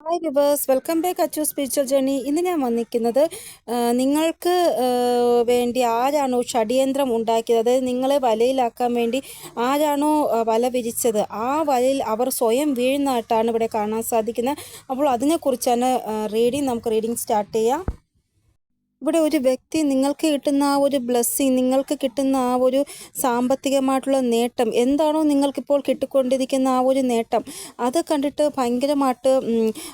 Hi viewers, welcome back Achu spiritual journey. ഇന്ന് ഞാൻ വന്നിരിക്കുന്നത് നിങ്ങൾക്ക് വേണ്ടി ആരാണോ ഷഡ്യന്ത്രം ഉണ്ടാക്കിയത്, അതായത് നിങ്ങളെ വലയിലാക്കാൻ വേണ്ടി ആരാണോ വല വിരിച്ചത്, ആ വലയിൽ അവർ സ്വയം വീഴുന്നതായിട്ടാണ് ഇവിടെ കാണാൻ സാധിക്കുന്നത്. അപ്പോൾ അതിനെക്കുറിച്ചാണ് നമുക്ക് റീഡിങ് സ്റ്റാർട്ട് ചെയ്യാം. ഇവിടെ ഒരു വ്യക്തി നിങ്ങൾക്ക് കിട്ടുന്ന ആ ഒരു ബ്ലെസ്സിങ്, നിങ്ങൾക്ക് കിട്ടുന്ന ആ ഒരു സാമ്പത്തികമായിട്ടുള്ള നേട്ടം എന്താണോ നിങ്ങൾക്കിപ്പോൾ കിട്ടിക്കൊണ്ടിരിക്കുന്ന ആ ഒരു നേട്ടം, അത് കണ്ടിട്ട് ഭയങ്കരമായിട്ട്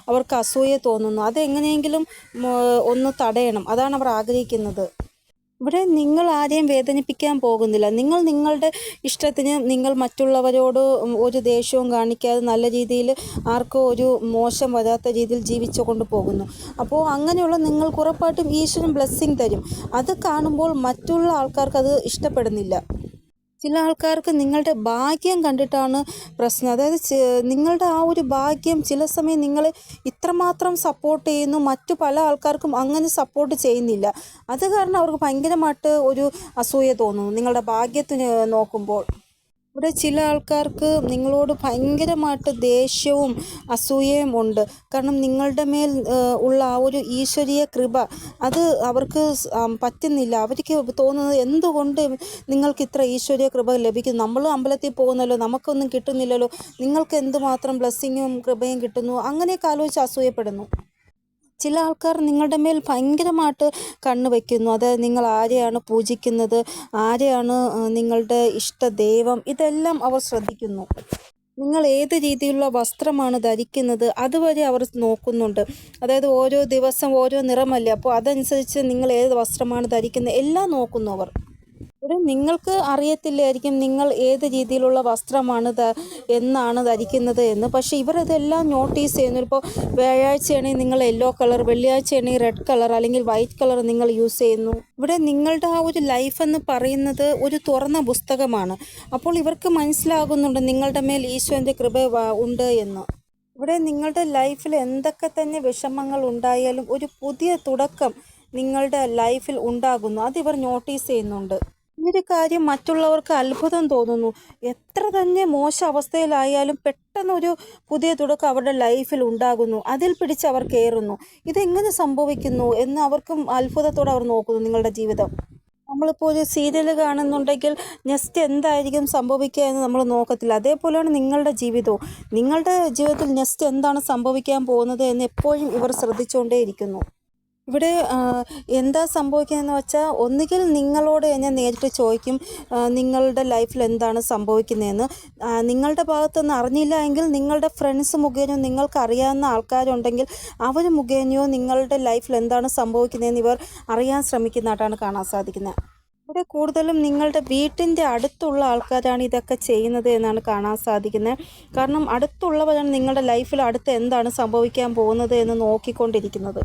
അവർക്ക് അസൂയ തോന്നുന്നു. അതെങ്ങനെയെങ്കിലും ഒന്ന് തടയണം, അതാണ് അവർ ആഗ്രഹിക്കുന്നത്. ഇവിടെ നിങ്ങൾ ആരെയും വേദനിപ്പിക്കാൻ പോകുന്നില്ല. നിങ്ങൾ നിങ്ങളുടെ ഇഷ്ടത്തിന് നിങ്ങൾ മറ്റുള്ളവരോട് ഒരു ദേഷ്യവും കാണിക്കാതെ നല്ല രീതിയിൽ ആർക്കും ഒരു മോശം വരാത്ത രീതിയിൽ ജീവിച്ചു കൊണ്ട് പോകുന്നു. അപ്പോൾ അങ്ങനെയുള്ള നിങ്ങൾക്ക് ഉറപ്പായിട്ടും ഈശ്വരൻ ബ്ലെസ്സിങ് തരും. അത് കാണുമ്പോൾ മറ്റുള്ള ആൾക്കാർക്ക് അത് ഇഷ്ടപ്പെടുന്നില്ല. ചില ആൾക്കാർക്ക് നിങ്ങളുടെ ഭാഗ്യം കണ്ടിട്ടാണ് പ്രശ്നം. അതായത് നിങ്ങളുടെ ആ ഒരു ഭാഗ്യം ചില സമയം നിങ്ങളെ ഇത്രമാത്രം സപ്പോർട്ട് ചെയ്യുന്നു, മറ്റു പല ആൾക്കാർക്കും അങ്ങനെ സപ്പോർട്ട് ചെയ്യുന്നില്ല. അത് കാരണം അവർക്ക് ഭയങ്കരമായിട്ട് ഒരു അസൂയ തോന്നുന്നു നിങ്ങളുടെ ഭാഗ്യത്തിന് നോക്കുമ്പോൾ. ഇവിടെ ചില ആൾക്കാർക്ക് നിങ്ങളോട് ഭയങ്കരമായിട്ട് ദേഷ്യവും അസൂയയും ഉണ്ട്. കാരണം നിങ്ങളുടെ മേൽ ഉള്ള ആ ഒരു ഈശ്വരീയ കൃപ അത് അവർക്ക് പറ്റുന്നില്ല. അവർക്ക് തോന്നുന്നത് എന്തുകൊണ്ട് നിങ്ങൾക്ക് ഇത്ര ഈശ്വരീയ കൃപ ലഭിക്കുന്നു, നമ്മൾ അമ്പലത്തിൽ പോകുന്നല്ലോ, നമുക്കൊന്നും കിട്ടുന്നില്ലല്ലോ, നിങ്ങൾക്ക് എന്തുമാത്രം ബ്ലെസ്സിങ്ങും കൃപയും കിട്ടുന്നു, അങ്ങനെയൊക്കെ ആലോചിച്ച് അസൂയപ്പെടുന്നു. ചില ആൾക്കാർ നിങ്ങളുടെ മേൽ ഭയങ്കരമായിട്ട് കണ്ണ് വയ്ക്കുന്നു. അതായത് നിങ്ങൾ ആരെയാണ് പൂജിക്കുന്നത്, ആരെയാണ് നിങ്ങളുടെ ഇഷ്ട ദൈവം, ഇതെല്ലാം അവർ ശ്രദ്ധിക്കുന്നു. നിങ്ങൾ ഏത് രീതിയിലുള്ള വസ്ത്രമാണ് ധരിക്കുന്നത് അതുവരെ അവർ നോക്കുന്നുണ്ട്. അതായത് ഓരോ ദിവസം ഓരോ നിറമല്ലേ, അപ്പോൾ അതനുസരിച്ച് നിങ്ങൾ ഏത് വസ്ത്രമാണ് ധരിക്കുന്നത് എല്ലാം നോക്കുന്നു അവർ. ഇവിടെ നിങ്ങൾക്ക് അറിയത്തില്ലായിരിക്കും നിങ്ങൾ ഏത് രീതിയിലുള്ള വസ്ത്രമാണ് എന്നാണ് ധരിക്കുന്നത് എന്ന്. പക്ഷേ ഇവർ ഇതെല്ലാം നോട്ടീസ് ചെയ്യുന്നു. ഇപ്പോൾ വ്യാഴാഴ്ചയാണെങ്കിൽ നിങ്ങൾ യെല്ലോ കളർ, വെള്ളിയാഴ്ചയാണെങ്കിൽ റെഡ് കളർ അല്ലെങ്കിൽ വൈറ്റ് കളർ നിങ്ങൾ യൂസ് ചെയ്യുന്നു. ഇവിടെ നിങ്ങളുടെ ആ ഒരു ലൈഫ് എന്ന് പറയുന്നത് ഒരു തുറന്ന പുസ്തകമാണ്. അപ്പോൾ ഇവർക്ക് മനസ്സിലാകുന്നുണ്ട് നിങ്ങളുടെ മേൽ ഈശ്വരൻ്റെ കൃപ ഉണ്ട് എന്ന്. ഇവിടെ നിങ്ങളുടെ ലൈഫിൽ എന്തൊക്കെ തന്നെ വിഷമങ്ങൾ ഉണ്ടായാലും ഒരു പുതിയ തുടക്കം നിങ്ങളുടെ ലൈഫിൽ ഉണ്ടാകുന്നു. അതിവർ നോട്ടീസ് ചെയ്യുന്നുണ്ട്. ഈ ഒരു കാര്യം മറ്റുള്ളവർക്ക് അത്ഭുതം തോന്നുന്നു. എത്ര തന്നെ മോശം അവസ്ഥയിലായാലും പെട്ടെന്നൊരു പുതിയ തുടക്കം അവരുടെ ലൈഫിൽ ഉണ്ടാകുന്നു. അതിൽ പിടിച്ച് അവർ കയറുന്നു. ഇതെങ്ങനെ സംഭവിക്കുന്നു എന്ന് അവർക്കും അത്ഭുതത്തോടെ അവർ നോക്കുന്നു നിങ്ങളുടെ ജീവിതം. നമ്മളിപ്പോൾ ഒരു സീരിയൽ കാണുന്നുണ്ടെങ്കിൽ നെക്സ്റ്റ് എന്തായിരിക്കും സംഭവിക്കുക എന്ന് നമ്മൾ നോക്കത്തില്ല. അതേപോലെയാണ് നിങ്ങളുടെ ജീവിതവും. നിങ്ങളുടെ ജീവിതത്തിൽ നെക്സ്റ്റ് എന്താണ് സംഭവിക്കാൻ പോകുന്നത് എന്ന് എപ്പോഴും ഇവർ ശ്രദ്ധിച്ചുകൊണ്ടേയിരിക്കുന്നു. ഇവിടെ എന്താ സംഭവിക്കുന്നതെന്ന് വെച്ചാൽ, ഒന്നുകിൽ നിങ്ങളോട് തന്നെ നേരിട്ട് ചോദിക്കും നിങ്ങളുടെ ലൈഫിൽ എന്താണ് സംഭവിക്കുന്നതെന്ന്. നിങ്ങളുടെ ഭാഗത്തുനിന്ന് അറിഞ്ഞില്ല എങ്കിൽ നിങ്ങളുടെ ഫ്രണ്ട്സ് മുഖേനയോ നിങ്ങൾക്ക് അറിയാവുന്ന ആൾക്കാരുണ്ടെങ്കിൽ അവർ മുഖേനയോ നിങ്ങളുടെ ലൈഫിൽ എന്താണ് സംഭവിക്കുന്നതെന്ന് ഇവർ അറിയാൻ ശ്രമിക്കുന്നതായിട്ടാണ് കാണാൻ സാധിക്കുന്നത്. ഇവിടെ കൂടുതലും നിങ്ങളുടെ വീട്ടിൻ്റെ അടുത്തുള്ള ആൾക്കാരാണ് ഇതൊക്കെ ചെയ്യുന്നത് എന്നാണ് കാണാൻ സാധിക്കുന്നത്. കാരണം അടുത്തുള്ളവരാണ് നിങ്ങളുടെ ലൈഫിൽ അടുത്ത് എന്താണ് സംഭവിക്കാൻ പോകുന്നത് എന്ന് നോക്കിക്കൊണ്ടിരിക്കുന്നത്.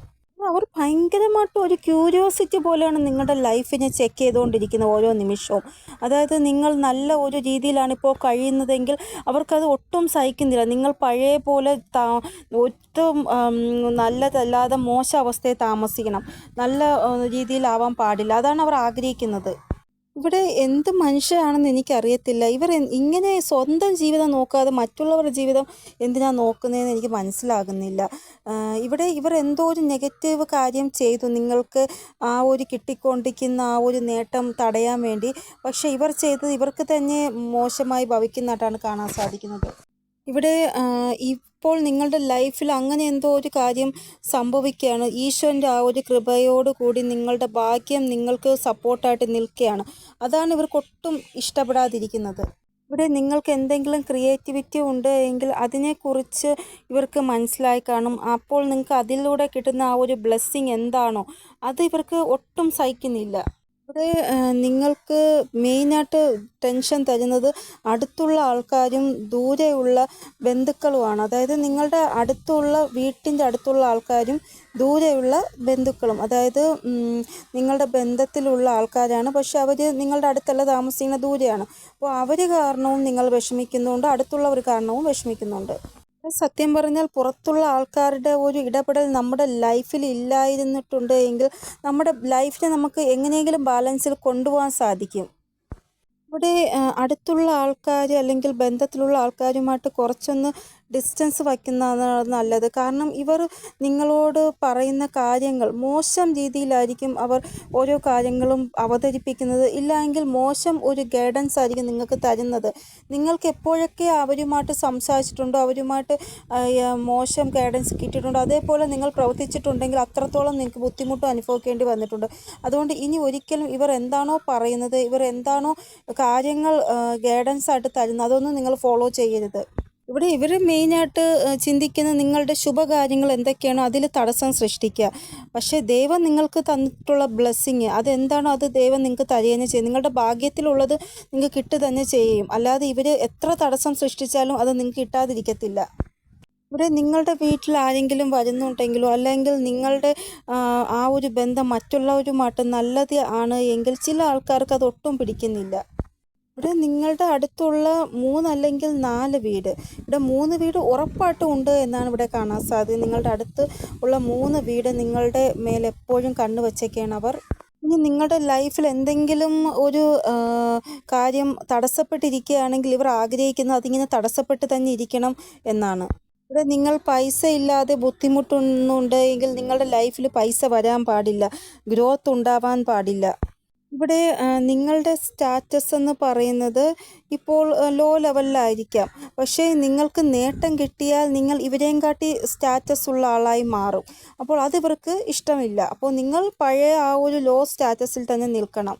അവർ ഭയങ്കരമായിട്ട് ഒരു ക്യൂരിയോസിറ്റി പോലെയാണ് നിങ്ങളുടെ ലൈഫിനെ ചെക്ക് ചെയ്തുകൊണ്ടിരിക്കുന്നത് ഓരോ നിമിഷവും. അതായത് നിങ്ങൾ നല്ല ഒരു രീതിയിലാണ് ഇപ്പോൾ കഴിയുന്നതെങ്കിൽ അവർക്കത് ഒട്ടും സഹിക്കുന്നില്ല. നിങ്ങൾ പഴയ പോലെ ഒട്ടും നല്ലതല്ലാതെ മോശം അവസ്ഥയിൽ താമസിക്കണം, നല്ല രീതിയിലാവാൻ പാടില്ല. അതാണ് അവർ ആഗ്രഹിക്കുന്നത്. ഇവിടെ എന്ത് മനുഷ്യരാണെന്ന് എനിക്കറിയത്തില്ല. ഇവർ ഇങ്ങനെ സ്വന്തം ജീവിതം നോക്കാതെ മറ്റുള്ളവരുടെ ജീവിതം എന്തിനാണ് നോക്കുന്നതെന്ന് എനിക്ക് മനസ്സിലാകുന്നില്ല. ഇവിടെ ഇവർ എന്തോ ഒരു നെഗറ്റീവ് കാര്യം ചെയ്തു നിങ്ങൾക്ക് ആ ഒരു കിട്ടിക്കൊണ്ടിരിക്കുന്ന ആ ഒരു നേട്ടം തടയാൻ വേണ്ടി. പക്ഷേ ഇവർ ചെയ്തത് ഇവർക്ക് തന്നെ മോശമായി ഭവിക്കുന്നതായിട്ടാണ് കാണാൻ സാധിക്കുന്നത്. ഇവിടെ ഇപ്പോൾ നിങ്ങളുടെ ലൈഫിൽ അങ്ങനെ എന്തോ ഒരു കാര്യം സംഭവിക്കുകയാണ്. ഈശ്വരൻ്റെ ആ ഒരു കൃപയോട് കൂടി നിങ്ങളുടെ ഭാഗ്യം നിങ്ങൾക്ക് സപ്പോർട്ടായിട്ട് നിൽക്കുകയാണ്. അതാണ് ഇവർക്കൊട്ടും ഇഷ്ടപ്പെടാതിരിക്കുന്നത്. ഇവിടെ നിങ്ങൾക്ക് എന്തെങ്കിലും ക്രിയേറ്റിവിറ്റി ഉണ്ട് എങ്കിൽ അതിനെക്കുറിച്ച് ഇവർക്ക് മനസ്സിലായി കാണും. അപ്പോൾ നിങ്ങൾക്ക് അതിലൂടെ കിട്ടുന്ന ആ ഒരു ബ്ലെസ്സിങ് എന്താണോ അത് ഇവർക്ക് ഒട്ടും സഹിക്കുന്നില്ല. ഇവിടെ നിങ്ങൾക്ക് മെയിനായിട്ട് ടെൻഷൻ തരുന്നത് അടുത്തുള്ള ആൾക്കാരും ദൂരെയുള്ള ബന്ധുക്കളുമാണ്. അതായത് നിങ്ങളുടെ അടുത്തുള്ള വീട്ടിൻ്റെ അടുത്തുള്ള ആൾക്കാരും ദൂരെയുള്ള ബന്ധുക്കളും, അതായത് നിങ്ങളുടെ ബന്ധത്തിലുള്ള ആൾക്കാരാണ്, പക്ഷെ അവർ നിങ്ങളുടെ അടുത്തല്ല താമസിക്കുന്ന ദൂരെയാണ്. അപ്പോൾ അവർ കാരണവും നിങ്ങൾ വിഷമിക്കുന്നുണ്ട്, അടുത്തുള്ളവർ കാരണവും വിഷമിക്കുന്നുണ്ട്. സത്യം പറഞ്ഞാൽ പുറത്തുള്ള ആൾക്കാരുടെ ഒരു ഇടപെടൽ നമ്മുടെ ലൈഫിൽ ഇല്ലായിരുന്നിട്ടുണ്ട് എങ്കിൽ നമ്മുടെ ലൈഫിനെ നമുക്ക് എങ്ങനെയെങ്കിലും ബാലൻസിൽ കൊണ്ടുപോകാൻ സാധിക്കും. ഇവിടെ അടുത്തുള്ള ആൾക്കാർ അല്ലെങ്കിൽ ബന്ധത്തിലുള്ള ആൾക്കാരുമായിട്ട് കുറച്ചൊന്ന് ഡിസ്റ്റൻസ് വയ്ക്കുന്നതാണ് നല്ലത്. കാരണം ഇവർ നിങ്ങളോട് പറയുന്ന കാര്യങ്ങൾ മോശം രീതിയിലായിരിക്കും അവർ ഓരോ കാര്യങ്ങളും അവതരിപ്പിക്കുന്നത്. ഇല്ലെങ്കിൽ മോശം ഒരു ഗൈഡൻസ് ആയിരിക്കും നിങ്ങൾക്ക് തരുന്നത്. നിങ്ങൾക്ക് എപ്പോഴൊക്കെ അവരുമായിട്ട് സംസാരിച്ചിട്ടുണ്ടോ, അവരുമായിട്ട് മോശം ഗൈഡൻസ് കിട്ടിയിട്ടുണ്ടോ, അതേപോലെ നിങ്ങൾ പ്രവർത്തിച്ചിട്ടുണ്ടെങ്കിൽ അത്രത്തോളം നിങ്ങൾക്ക് ബുദ്ധിമുട്ട് അനുഭവിക്കേണ്ടി വന്നിട്ടുണ്ട്. അതുകൊണ്ട് ഇനി ഒരിക്കലും ഇവർ എന്താണോ പറയുന്നത്, ഇവർ എന്താണോ കാര്യങ്ങൾ ഗൈഡൻസ് ആയിട്ട് തരുന്നത്, അതൊന്നും നിങ്ങൾ ഫോളോ ചെയ്യരുത്. ഇവിടെ ഇവർ മെയിനായിട്ട് ചിന്തിക്കുന്ന നിങ്ങളുടെ ശുഭകാര്യങ്ങൾ എന്തൊക്കെയാണോ അതിൽ തടസ്സം സൃഷ്ടിക്കുക. പക്ഷേ ദൈവം നിങ്ങൾക്ക് തന്നിട്ടുള്ള ബ്ലെസ്സിങ് അതെന്താണോ അത് ദൈവം നിങ്ങൾക്ക് തരികയും ചെയ്യും. നിങ്ങളുടെ ഭാഗ്യത്തിലുള്ളത് നിങ്ങൾക്ക് കിട്ടുക തന്നെ ചെയ്യും. അല്ലാതെ ഇവർ എത്ര തടസ്സം സൃഷ്ടിച്ചാലും അത് നിങ്ങൾക്ക് കിട്ടാതിരിക്കത്തില്ല. ഇവിടെ നിങ്ങളുടെ വീട്ടിൽ ആരെങ്കിലും വരുന്നുണ്ടെങ്കിലോ അല്ലെങ്കിൽ നിങ്ങളുടെ ആ ഒരു ബന്ധം മറ്റുള്ളവരുമായിട്ട് നല്ലത് ആണ് എങ്കിൽ ചില ആൾക്കാർക്ക് അത് ഒട്ടും പിടിക്കുന്നില്ല. ഇവിടെ നിങ്ങളുടെ അടുത്തുള്ള 3 അല്ലെങ്കിൽ 4 വീട്, ഇവിടെ 3 വീട് ഉറപ്പായിട്ടും ഉണ്ട് എന്നാണ് ഇവിടെ കാണാൻ സാധിക്കുന്നത്. നിങ്ങളുടെ അടുത്ത് ഉള്ള 3 വീട് നിങ്ങളുടെ മേലെ എപ്പോഴും കണ്ണു വച്ചേക്കാണ് അവർ. ഇനി നിങ്ങളുടെ ലൈഫിൽ എന്തെങ്കിലും ഒരു കാര്യം തടസ്സപ്പെട്ടിരിക്കുകയാണെങ്കിൽ ഇവർ ആഗ്രഹിക്കുന്നത് അതിങ്ങനെ തടസ്സപ്പെട്ട് തന്നെ ഇരിക്കണം എന്നാണ്. ഇവിടെ നിങ്ങൾ പൈസ ഇല്ലാതെ ബുദ്ധിമുട്ടുന്നുണ്ട് എങ്കിൽ നിങ്ങളുടെ ലൈഫിൽ പൈസ വരാൻ പാടില്ല, ഗ്രോത്ത് ഉണ്ടാവാൻ പാടില്ല. ഇവിടെ നിങ്ങളുടെ സ്റ്റാറ്റസ് എന്ന് പറയുന്നത് ഇപ്പോൾ ലോ ലെവലിലായിരിക്കാം. പക്ഷേ നിങ്ങൾക്ക് നേട്ടം കിട്ടിയാൽ നിങ്ങൾ ഇവരെയും കാട്ടി സ്റ്റാറ്റസ് ഉള്ള ആളായി മാറും. അപ്പോൾ അതിവർക്ക് ഇഷ്ടമില്ല. അപ്പോൾ നിങ്ങൾ പഴയ ആ ഒരു ലോ സ്റ്റാറ്റസിൽ തന്നെ നിൽക്കണം.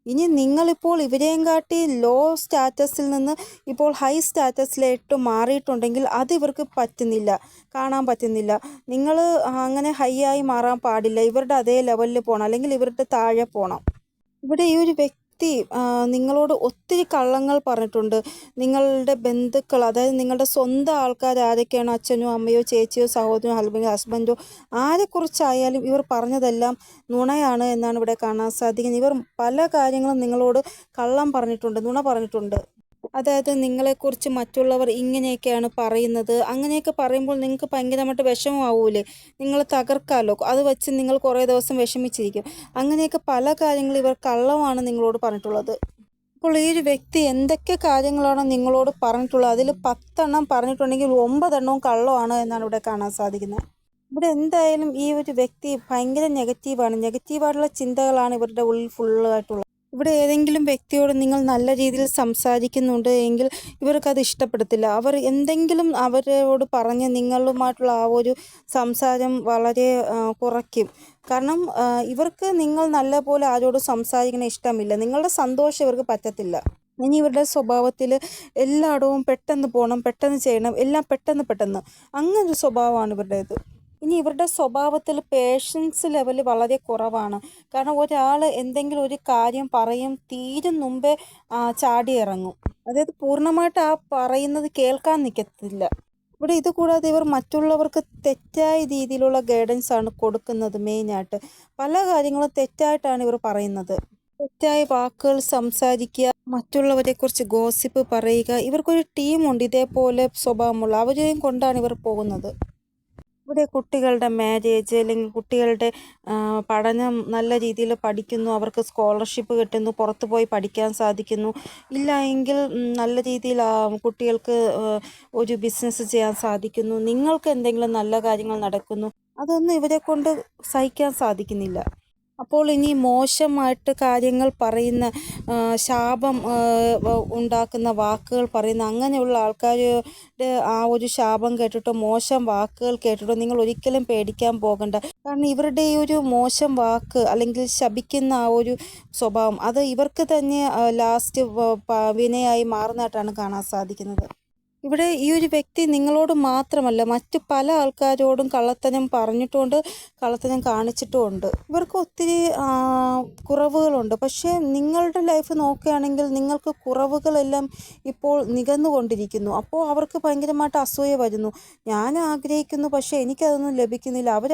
ഇനി നിങ്ങളിപ്പോൾ ഇവരെയും കാട്ടി ലോ സ്റ്റാറ്റസിൽ നിന്ന് ഇപ്പോൾ ഹൈ സ്റ്റാറ്റസിലേക്ക് മാറിയിട്ടുണ്ടെങ്കിൽ അത് ഇവർക്ക് പറ്റുന്നില്ല, കാണാൻ പറ്റുന്നില്ല. നിങ്ങൾ അങ്ങനെ ഹൈ ആയി മാറാൻ പാടില്ല. ഇവരുടെ അതേ ലെവലിൽ പോകണം, അല്ലെങ്കിൽ ഇവരുടെ താഴെ പോകണം. ഇവിടെ ഈ ഒരു വ്യക്തി നിങ്ങളോട് ഒത്തിരി കള്ളങ്ങൾ പറഞ്ഞിട്ടുണ്ട്. നിങ്ങളുടെ ബന്ധുക്കൾ, അതായത് നിങ്ങളുടെ സ്വന്തം ആൾക്കാർ ആരൊക്കെയാണോ, അച്ഛനോ അമ്മയോ ചേച്ചിയോ സഹോദരനോ അല്ലെങ്കിൽ ഹസ്ബൻഡോ ആരെക്കുറിച്ചായാലും ഇവർ പറഞ്ഞതെല്ലാം നുണയാണ് എന്നാണ് ഇവിടെ കാണാൻ സാധിക്കുന്നത്. ഇവർ പല കാര്യങ്ങളും നിങ്ങളോട് കള്ളം പറഞ്ഞിട്ടുണ്ട്, നുണ പറഞ്ഞിട്ടുണ്ട്. അതായത് നിങ്ങളെക്കുറിച്ച് മറ്റുള്ളവർ ഇങ്ങനെയൊക്കെയാണ് പറയുന്നത്, അങ്ങനെയൊക്കെ പറയുമ്പോൾ നിങ്ങൾക്ക് ഭയങ്കരമായിട്ട് വിഷമമാവൂലേ, നിങ്ങൾ തകർക്കാമല്ലോ. അത് വെച്ച് നിങ്ങൾ കുറേ ദിവസം വിഷമിച്ചിരിക്കും. അങ്ങനെയൊക്കെ പല കാര്യങ്ങളും ഇവർ കള്ളമാണ് നിങ്ങളോട് പറഞ്ഞിട്ടുള്ളത്. അപ്പോൾ ഈ ഒരു വ്യക്തി എന്തൊക്കെ കാര്യങ്ങളാണോ നിങ്ങളോട് പറഞ്ഞിട്ടുള്ളത് അതിൽ 10 എണ്ണം പറഞ്ഞിട്ടുണ്ടെങ്കിൽ 9 എണ്ണവും കള്ളമാണ് എന്നാണ് ഇവിടെ കാണാൻ സാധിക്കുന്നത്. ഇവിടെ എന്തായാലും ഈ ഒരു വ്യക്തി ഭയങ്കര നെഗറ്റീവായിട്ടുള്ള ചിന്തകളാണ് ഇവരുടെ ഉള്ളിൽ ഫുള്ളായിട്ടുള്ളത്. ഇവിടെ ഏതെങ്കിലും വ്യക്തിയോട് നിങ്ങൾ നല്ല രീതിയിൽ സംസാരിക്കുന്നുണ്ട് എങ്കിൽ ഇവർക്കത് ഇഷ്ടപ്പെടത്തില്ല. അവർ എന്തെങ്കിലും അവരോട് പറഞ്ഞ് നിങ്ങളുമായിട്ടുള്ള ആ ഒരു സംസാരം വളരെ കുറയ്ക്കും. കാരണം ഇവർക്ക് നിങ്ങൾ നല്ല പോലെ ആരോട് സംസാരിക്കുന്ന ഇഷ്ടമില്ല. നിങ്ങളുടെ സന്തോഷം ഇവർക്ക് പറ്റത്തില്ല. ഇനി ഇവരുടെ സ്വഭാവത്തിൽ എല്ലായിടവും പെട്ടെന്ന് പോകണം, പെട്ടെന്ന് ചെയ്യണം, എല്ലാം പെട്ടെന്ന് അങ്ങനൊരു സ്വഭാവമാണ് ഇവരുടേത്. ഇനി ഇവരുടെ സ്വഭാവത്തിൽ പേഷ്യൻസ് ലെവൽ വളരെ കുറവാണ്. കാരണം ഒരാൾ എന്തെങ്കിലും ഒരു കാര്യം പറയും, തീരും മുമ്പേ ചാടി ഇറങ്ങും. അതായത് പൂർണ്ണമായിട്ട് ആ പറയുന്നത് കേൾക്കാൻ നിൽക്കത്തില്ല. ഇവിടെ ഇത് കൂടാതെ ഇവർ മറ്റുള്ളവർക്ക് തെറ്റായ രീതിയിലുള്ള ഗൈഡൻസ് ആണ് കൊടുക്കുന്നത്. മെയിനായിട്ട് പല കാര്യങ്ങളും തെറ്റായിട്ടാണ് ഇവർ പറയുന്നത്. തെറ്റായ വാക്കുകൾ സംസാരിക്കുക, മറ്റുള്ളവരെക്കുറിച്ച് ഗോസിപ്പ് പറയുക. ഇവർക്കൊരു ടീമുണ്ട് ഇതേപോലെ സ്വഭാവമുള്ള, അവരെയും കൊണ്ടാണ് ഇവർ പോകുന്നത്. ഇവിടെ കുട്ടികളുടെ മാരേജ് അല്ലെങ്കിൽ കുട്ടികളുടെ പഠനം നല്ല രീതിയിൽ പഠിക്കുന്നു, അവർക്ക് സ്കോളർഷിപ്പ് കിട്ടുന്നു, പുറത്ത് പോയി പഠിക്കാൻ സാധിക്കുന്നു. ഇല്ല എങ്കിൽ നല്ല രീതിയിൽ കുട്ടികൾക്ക് ഒരു ബിസിനസ് ചെയ്യാൻ സാധിക്കുന്നു. നിങ്ങൾക്ക് എന്തെങ്കിലും നല്ല കാര്യങ്ങൾ നടക്കുന്നു, അതൊന്നും ഇവരെ കൊണ്ട് സഹിക്കാൻ സാധിക്കുന്നില്ല. അപ്പോൾ ഇനി മോശമായിട്ട് കാര്യങ്ങൾ പറയുന്ന, ശാപം ഉണ്ടാക്കുന്ന വാക്കുകൾ പറയുന്ന അങ്ങനെയുള്ള ആൾക്കാരുടെ ആ ഒരു ശാപം കേട്ടിട്ടോ മോശം വാക്കുകൾ കേട്ടിട്ടോ നിങ്ങൾ ഒരിക്കലും പേടിക്കാൻ പോകണ്ട. കാരണം ഇവരുടെ ഈ ഒരു മോശം വാക്ക് അല്ലെങ്കിൽ ശപിക്കുന്ന ആ ഒരു സ്വഭാവം അത് ഇവർക്ക് തന്നെ ലാസ്റ്റ് വിനയായി മാറുന്നതായിട്ടാണ് കാണാൻ സാധിക്കുന്നത്. ഇവിടെ ഈ ഒരു വ്യക്തി നിങ്ങളോട് മാത്രമല്ല മറ്റ് പല ആൾക്കാരോടും കള്ളത്തരം പറഞ്ഞിട്ടുമുണ്ട്, കള്ളത്തരം കാണിച്ചിട്ടുമുണ്ട്. ഇവർക്ക് ഒത്തിരി കുറവുകളുണ്ട്. പക്ഷേ നിങ്ങളുടെ ലൈഫ് നോക്കുകയാണെങ്കിൽ നിങ്ങൾക്ക് കുറവുകളെല്ലാം ഇപ്പോൾ നികന്നുകൊണ്ടിരിക്കുന്നു. അപ്പോൾ അവർക്ക് ഭയങ്കരമായിട്ട് അസൂയ വരുന്നു. ഞാൻ ആഗ്രഹിക്കുന്നു, പക്ഷേ എനിക്കതൊന്നും ലഭിക്കുന്നില്ല. അവർ